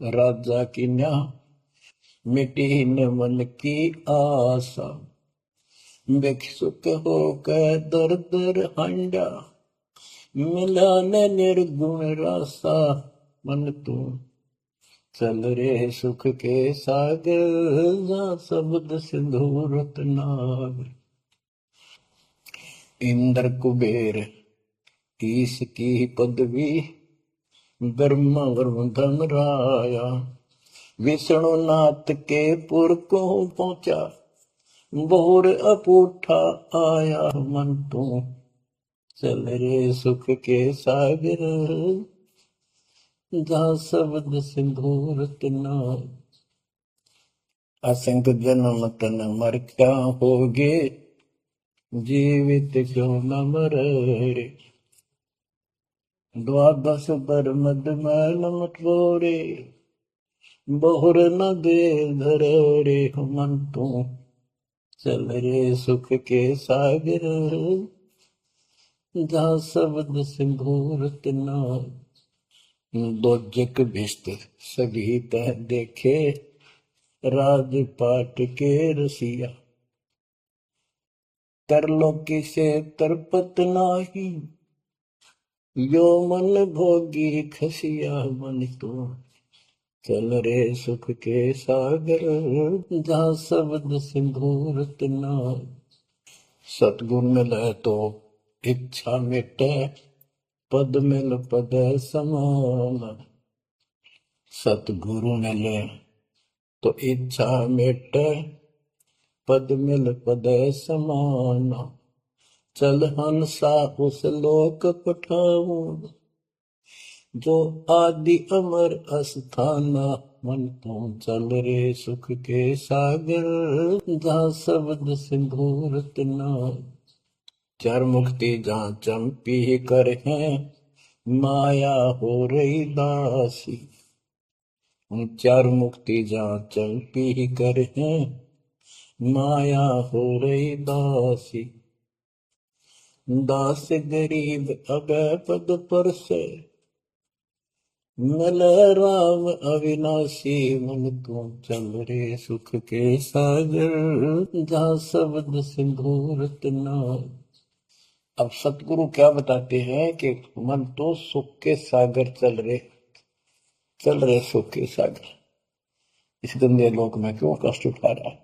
राजा की न्या, मिटी न मन की आशा। भिक्षुक होकर दर दर हंडा, मिला न निर्गुण रासा। मन तू चल रे सुख के सागर, जा शब्द सिंधु रत्नागर। इंद्र कुबेर ईश की पदवी, ब्रह्मा वरुण धन राया। विष्णु नाथ के पुर को पहुंचा, बोर अपूठा आया। मन तू चल रे सुख के सागर, जा शब्द सिंधु रत्नागर। असंख्य जन्म तन मर क्या होगे, जीवित क्यों न मरे। द्वादश बर मद मैल मटोरे, बहुर न दे धरे रे। मन तू चल रे सुख के सागर, जा शब्द सिंधु रत्नागर। दोजक भिष्ट सभी तह देखे, राजपाट के रसिया। तरलोकी से तरपत नाही, यो मन भोगी खसिया। मन तो चल रे सुख के सागर, जा शब्द सिंधु रत्नागर। सतगुण मिले तो इच्छा मिटे, पद मिल पद समान। सतगुरु मिले तो इच्छा मिटे, पद मिल पद समान। चल हंसा उस लोक पठाऊं, जो आदि अमर अस्थाना। मन तू चल रे सुख के सागर, जा शब्द सिंधु रत्नागर। चार मुक्ति जहाँ चंपी कर हैं, माया हो रही दासी। चार मुक्ति जहाँ चंपी कर हैं, माया हो रही दासी। दास गरीब अभय पद पर से, मिल राम अविनाशी। मन तू चल रे सुख के सागर, जा शब्द सिंधु रत्नागर। अब सतगुरु क्या बताते हैं कि मन तो सुख के सागर चल रहे सुख के सागर। इस गंदे लोक में क्यों कष्ट उठा रहा है,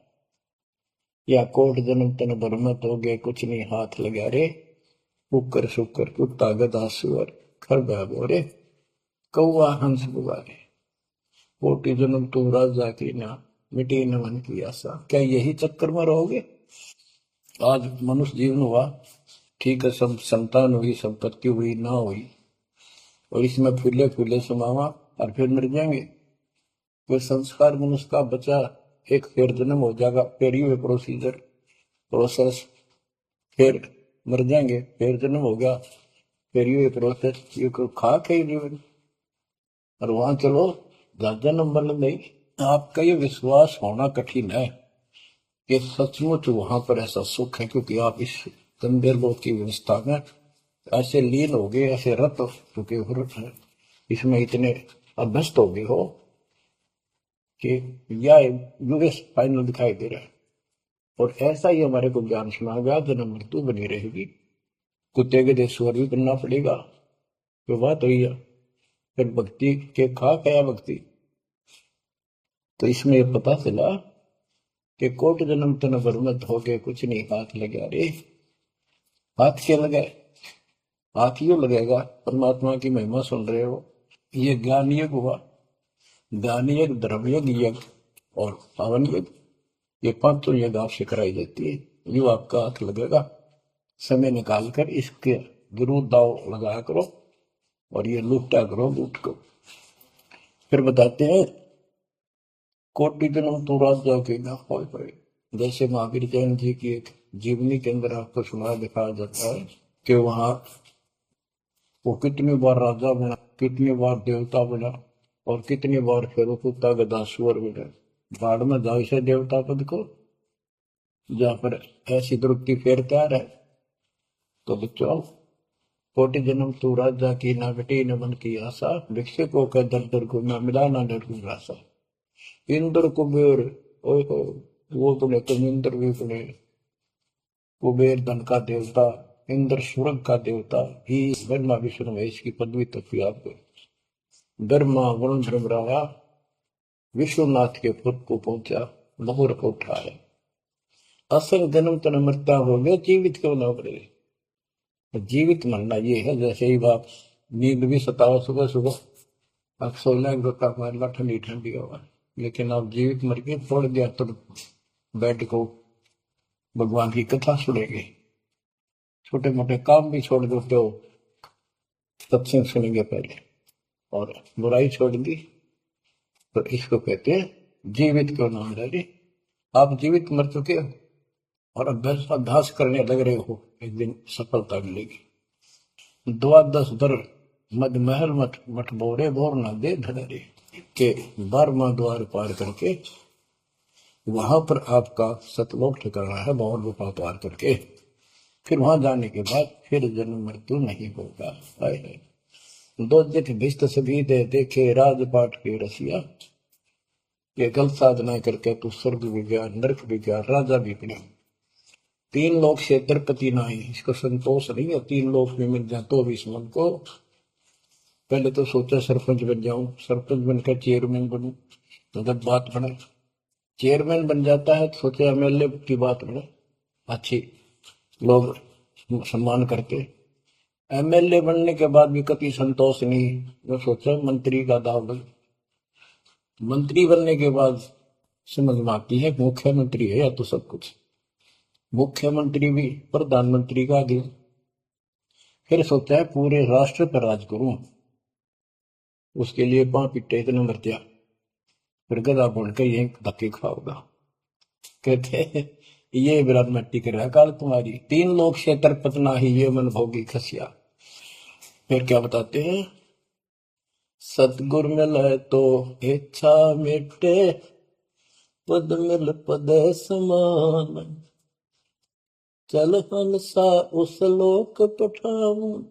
या कोट जन्म तन बरमत हो गए, कुछ नहीं हाथ लगा रे। कुकर शुकर कुत्ता गधा सुअर खरबा बोरे, कौआ हंस बुआरे। कोटि जन्म तू राजा की ना, मिटी न मन की आशा। क्या यही चक्कर में रहोगे? आज मनुष्य जीवन हुआ, ठीक है, सब संतान हुई, संपत्ति हुई ना हुई, और इसमें फूले फूले समावा और फिर मर जाएंगे। कोई संस्कार मनुष्य का बचा, एक फिर जन्म हो जाएगा, फिर ये प्रोसेस, फिर मर जाएंगे, फिर जन्म होगा, फिर ये प्रोसेस। ये खा के जीवन, और वहां चलो ज्यादा नंबर नहीं। आपका ये विश्वास होना कठिन है कि सचमुच वहां पर ऐसा सुख है, क्योंकि आप इस गंदे लोक की व्यवस्था में ऐसे लीन हो गए, ऐसे रत हो चुके हो, इसमें इतने अभ्यस्त हो गए हो कि यह यूएस फाइनल दिखाई दे रहा है। और ऐसा ही हमारे को ज्ञान सुना गया, जन्म मृत्यु बनी रहेगी, कुत्ते के देशवर भी बनना पड़ेगा। तो बात हुई है, फिर भक्ति के खा गया भक्ति। तो इसमें यह पता चला कि कोट जन्म तन बरमत हो गए, कुछ नहीं हाथ लगा रे। हाथ क्या लगाए? हाथ यूं लगेगा, परमात्मा की महिमा सुन रहे हो, ये ज्ञान यज्ञ हुआ, ज्ञान यज्ञ, द्रव्य यज्ञ और पावन यज्ञ, ये पांचों यज्ञ आपसे कराई जाती है। यू आपका हाथ लगेगा, समय निकाल कर इसके जरूर दाव लगाया करो और ये लूटा करो लूट को। फिर बताते हैं कोटि जन्म तू राजा के ना होए। जैसे महावीर जैन जी की एक जीवनी के अंदर आपको सुना दिखाया जाता है कि वहां वो कितनी बार राजा बना, कितनी बार देवता बना और कितनी बार फिर कुत्ता गधा सुअर बना। भाड़ में जाओ इसे देवता पद को, जहां पर ऐसी द्रुपति फेर तैयार है। तो बच्चों, कोटि जन्म तू राजा की ना बेटी न मन की आशा, भिक्षुक को कह दर दर को ना मिला ना डर रासा। इंद्र कुबेर ओए हो, वो बने तुम इंद्र भी बने। कुबेर धन का देवता, इंद्र स्वर्ग का देवता ही, ब्रह्मा विष्णु महेश की पदवी तक भी आपको ब्रह्मा वरुण धर्मराया विश्वनाथ के पद को पहुंचा, बहुर को उठाया। असल जन्म तन मरता हो गया, जीवित क्यों ना पड़े। जीवित मरना ये है, जैसे ही बाप नींद भी सताओ सुबह सुबह, अब सोलह गोता मारना ठंडी ठंडी हवा, लेकिन आप जीवित मर के छोड़ दिया तो बेड को भगवान की कथा सुनेंगे, छोटे मोटे काम भी छोड़ देते हो, सत्संग सुनेंगे पहले, और बुराई छोड़ दी तो इसको कहते हैं जीवित क्यों नाम डाले। आप जीवित मर चुके हो और अभ्यास करने लग रहे हो, एक दिन सफलता मिलेगी। द्वादश दर मद महल मठ मठ बोरे बोर न दे धड़े के 12वां द्वार पार करके वहां पर आपका सतलोक ठिकाना है, बहुत गुफा पार करके फिर वहां जाने के बाद फिर जन्म मृत्यु नहीं होगा। दो जित भिष्ट सभी दे देखे राजपाट के रसिया, ये गलत साधना करके तू स्वर्ग भी गया, नरक भी गया, राजा भी बना। 3 लोक से द्रपति नहीं, इसको संतोष नहीं है। 3 लोक में मिल जाए तो भी इस मन को, पहले तो सोचा सरपंच बन जाऊं, सरपंच बनकर चेयरमैन बनूं, तो जब बात बने चेयरमैन बन जाता है तो सोचा एमएलए की बात बने, अच्छी लोग सम्मान करते। एमएलए बनने के बाद भी कभी संतोष नहीं, मैं सोचा मंत्री का दाव। मंत्री बनने के बाद समझ में आती है मुख्यमंत्री है या तो सब कुछ, मुख्यमंत्री भी प्रधानमंत्री का आगे। फिर सोचा है पूरे राष्ट्र पर राज करूं, उसके लिए पांव पिट्टे इतने मर दिया, फिर गधा बन के यही धक्के खाओगा। कहते ये विराट मट्टी कर रहा काल तुम्हारी, 3 लोग से तरपतना ही ये मन भोगी खसिया। फिर क्या बताते हैं, सतगुर मिले तो इच्छा मिटे, पद मिल पद समान, चल हंसा उस लोक पठाऊं,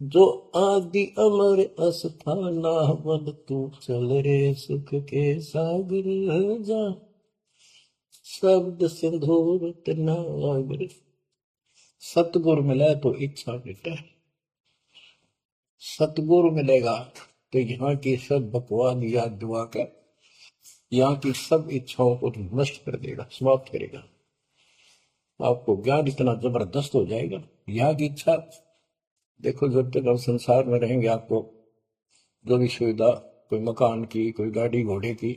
जो आदि अमर अस्थाना, मन तू चल रे सुख के सागर जा, शब्द सिंधुर नागर। सतगुरु मिले तो इच्छा मिटे, सतगुरु मिलेगा तो यहाँ की सब बकवाद याद दुआ कर, यहाँ की सब इच्छाओं को नष्ट कर देगा, समाप्त करेगा। आपको ज्ञान इतना जबरदस्त हो जाएगा। यहाँ की इच्छा देखो, जब तक हम संसार में रहेंगे आपको जो भी सुविधा, कोई मकान की, कोई गाड़ी घोड़े की,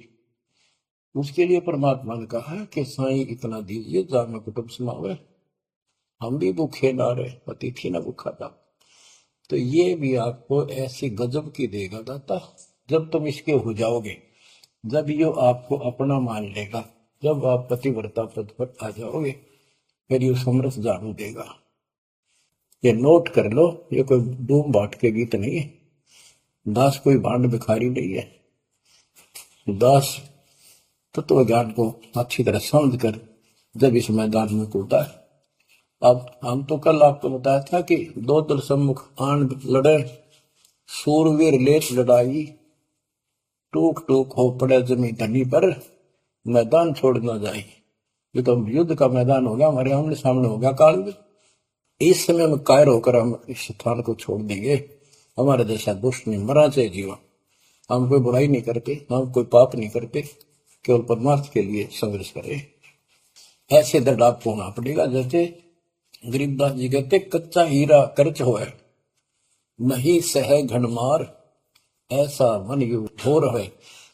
उसके लिए परमात्मा ने कहा है कि साईं इतना दीजिए जामे कुटुंब समावे, हम भी भूखे ना रहे, अतिथि ना भूखा था। तो ये भी आपको ऐसी गजब की देगा दाता, जब तुम इसके हो जाओगे, जब ये आपको अपना मान लेगा, जब आप पतिव्रता पद पर आ जाओगे, फिर ये समरस झाड़ू देगा। ये नोट कर लो, ये कोई डूम बाट के गीत नहीं है, दास कोई भांड भिखारी नहीं है। दास तत्व ज्ञान को अच्छी तरह समझ कर जब इस मैदान में कूदा है। अब हम तो कल आपको बताया था कि 2 दल सम्मुख आन लड़े, सूरवीर लेत लड़ाई, टूक टूक हो पड़े जमी धनी पर, मैदान छोड़ ना जाए। ये तो युद्ध का मैदान हो गया, हमारे आमने सामने हो गया काल में। इस समय में कायर होकर हम इस स्थान को छोड़ देंगे, हमारे जैसा दुष्ट नहीं मरा चाहे जीवन। हम कोई बुराई नहीं करते, हम कोई पाप नहीं करते, केवल परमार्थ के लिए संघर्ष करें। ऐसे दृढ़ आपको होना पड़ेगा, जैसे गरीबदास जी कहते, कच्चा हीरा कर्च होए, नहीं सह घनमार, ऐसा मन यु हो रहे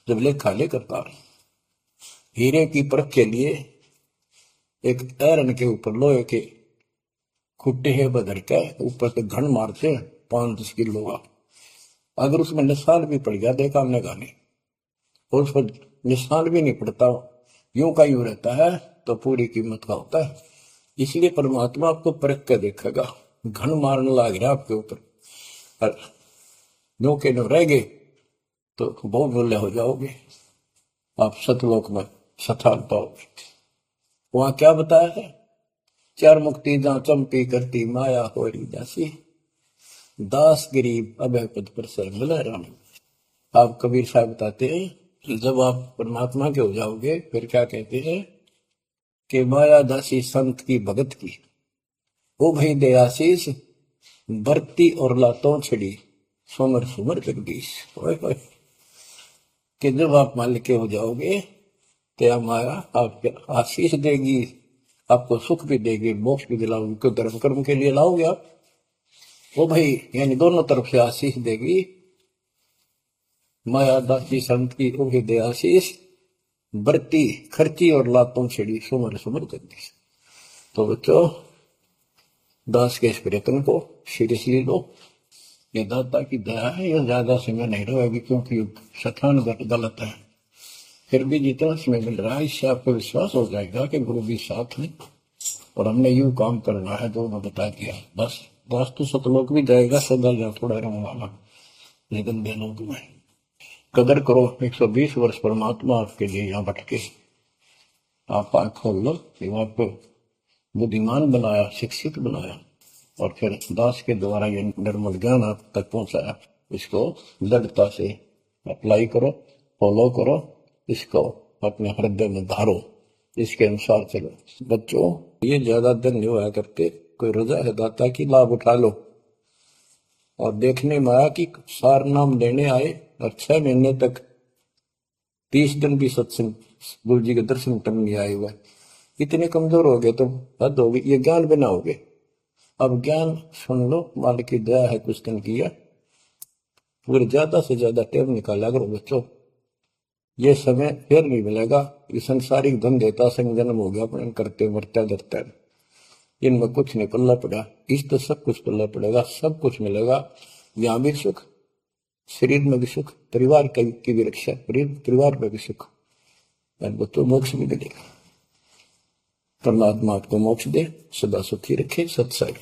जब लेखा लेकर तार। हीरे की परख के लिए एक ऐरन के ऊपर लोहे के खुट्टे है बदर के ऊपर से घन मारते 5-10 किलो का। अगर उसमें निशान भी पड़ गया देखा हमने गाने, और उस पर निशान भी नहीं पड़ता, यूं का यूं रहता है, तो पूरी कीमत का होता है। इसलिए परमात्मा आपको परख के देखेगा। घन मारने लग रहा आपके ऊपर, और नो के नो रह गए तो बहुत मूल्य हो जाओगे, आप सतलोक में स्थान पाओगे। वहां क्या बताया है, चार मुक्ति जहां चंपी करती माया हो जासी, दास गरीब अभय पद पर सर मिला राम। आप कबीर साहब बताते हैं जब आप परमात्मा के हो जाओगे फिर क्या कहते हैं कि माया दासी संत की भगत की, ओ भाई दे आशीष बरती और लातों छड़ी, सुमर सुमर जगदीश। कि जब आप मालिक के हो जाओगे तो माया आपके आशीष देगी, आपको सुख भी देगी, मोक्ष भी दिलाओगी। क्यों धर्म कर्म के लिए लाओगे आप, वो भाई यानी दोनों तरफ से आशीष देगी। माया दासी संत की ओहे दे आशीष, बरती खर्ची और लातों छड़ी, सुमर सुमर जगदीश। तो बच्चों दास के इस प्रयत्न को सीरियसली लो, ये दाता की दया है, ये ज्यादा समय नहीं रहेगी क्योंकि स्थान गलत है। फिर भी जितना समय मिल रहा है इससे आपको विश्वास हो जाएगा कि गुरु भी साथ है और हमने यूं काम करना है जो उन्होंने बता दिया। बस वास्तु सतलोक भी जाएगा, सदा जा थोड़ा रहूंगा, लेकिन बेलोक में कदर करो। 120 वर्ष परमात्मा आपके लिए यहाँ भटके, आप आंख खोल लो, आपको बुद्धिमान बनाया, शिक्षित बनाया, और फिर दास के द्वारा ये निर्मल ज्ञान आप तक पहुंचाया। इसको दृढ़ता से अप्लाई करो, फॉलो करो, इसको अपने हृदय में धारो, इसके अनुसार चलो। बच्चों ये ज्यादा दिन नहीं हुआ करते, कोई रजा है दाता की, लाभ उठा लो। और देखने में आया कि सार नाम लेने आए और 6 महीने तक 30 दिन भी सत्संग गुरु जी के दर्शन करने नहीं आए हुए, इतने कमजोर हो गए तो हद होगी, ये ज्ञान बिना हो गए। अब ज्ञान सुन लो, मालिक की दया है कुछ दिन किया, पूरे ज्यादा से ज्यादा टाइम निकाला करो बच्चों, ये समय फिर नहीं मिलेगा। ये संसारिक धन देता संग जन्म हो गया अपने करते मरते डरते, इनमें कुछ नहीं पल्ला पड़ा, इस तो सब कुछ पल्ला पड़ेगा, सब कुछ मिलेगा। यहाँ भी सुख, शरीर में भी सुख, परिवार की भी रक्षा, परिवार में भी सुख, और बच्चों मोक्ष भी मिलेगा। परमात्मा आपको मोक्ष दे, सदा सुखी रखे। सत्संग।